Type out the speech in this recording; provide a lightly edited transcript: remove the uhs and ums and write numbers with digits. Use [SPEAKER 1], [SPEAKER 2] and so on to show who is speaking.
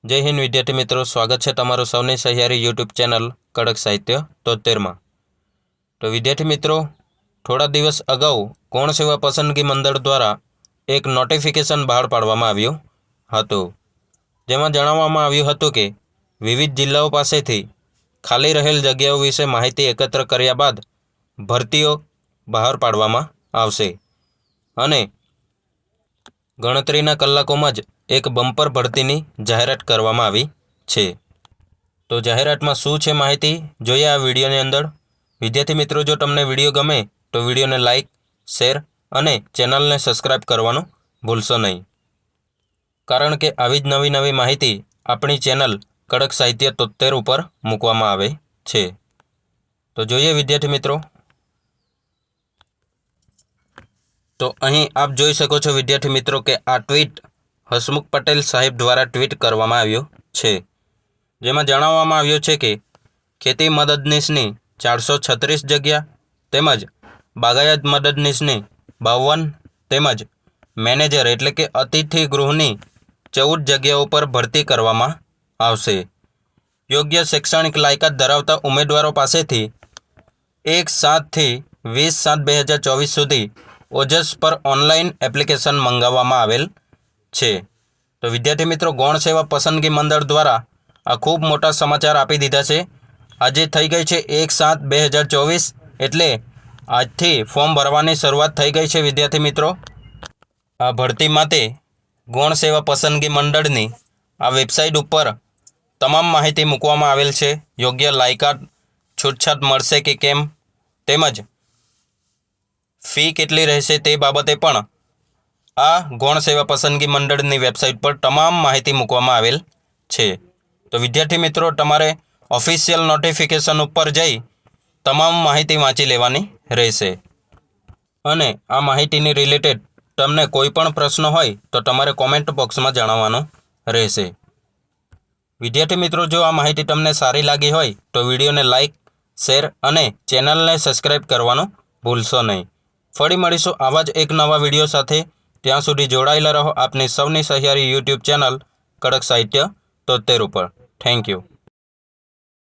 [SPEAKER 1] जय हिंद विद्यार्थी मित्रों, स्वागत है तमारू सौनी सहियारी यूट्यूब चैनल कड़क साहित्य 73 में। तो विद्यार्थी मित्रों, थोड़ा दिवस अगाऊ गौण सेवा पसंदगी मंडल द्वारा एक नोटिफिकेशन बहार पाडवामां आव्युं हतुं, जेमां जणाववामां आव्युं हतुं के विविध जिल्लाओं पासेथी खाली रहेल जग्याओं विषे माहिती एकत्र कर्या बाद भरतीओ बहार पाडवामां आवशे अने गणतरीना कलाकोमां ज एक बम्पर भरतीनी जाहेरात करवामां आवी छे। तो जाहेरातमां शुं छे माहिती जोईए आ विडियोनी अंदर। विद्यार्थी मित्रों, जो तमने विडियो गमे तो विडियोने लाइक, शेर अने चेनलने सब्सक्राइब करवानुं भूलशो नहीं, कारण के आवी ज नवी नवी माहिती आपणी चेनल कड़क साहित्य 73 पर मूकवामां आवे छे। तो जोईए विद्यार्थी मित्रों, तो अहीं आप जोई शको छो विद्यार्थी मित्रों के आ ट्वीट हसमुख पटेल साहेब द्वारा ट्वीट करवामां आव्यो छे, जेमां जणाववामां आव्युं छे के खेती मददनीशनी 436 जग्या तेमज बागायत मददनीशनी 52 तेमज मैनेजर एटले के अतिथि गृहनी 14 जग्याओं पर भरती करवामां आवशे। योग्य शैक्षणिक लायकात धरावता उमेदवारों पासेथी 1/7 થી 20/7/2024 सुधी ओजस पर ऑनलाइन एप्लिकेशन मंगाववामां आवेल छे। तो विद्यार्थी मित्रों, गौण सेवा पसंदगी मंडल द्वारा आ खूब मोटा समाचार आपी दीधा छे। आजे थई गई छे 1/7/2024 एटले आजथी फॉर्म भरवानी शरूआत थई गई छे। विद्यार्थी मित्रों, आ भरती माटे गौण सेवा पसंदगी मंडळनी आ वेबसाइट पर तमाम माहिती मूकवामां आवेल छे। योग्य लायकात, छूटछाट मळशे के केम, तेमज फी केटली रहेशे ते बाबते पण आ गौण सेवा पसंदगी मंडळनी वेबसाइट पर तमाम माहिती मूकवामां आवेल छे। तो विद्यार्थी मित्रों, तमारे ऑफिशियल नोटिफिकेशन पर जई तमाम माहिती वाँची लेवानी रहेशे अने आ माहितीनी रिलेटेड तमने कोई पण प्रश्न होय तो तमारे कॉमेंट बॉक्स में जणाववानुं रहेशे। विद्यार्थी मित्रों, जो आ माहिती तमने सारी लागी होय तो विडियोने लाइक, शेर अने चेनलने सब्सक्राइब करवानुं भूलशो नहीं। फरी मळीशुं आवा ज एक नवा विडियो साथे। त्यां सुधी जोडायेला रहो आपनी सौनी सहियारी यूट्यूब चेनल कड़क साहित्य 73 पर। Thank you.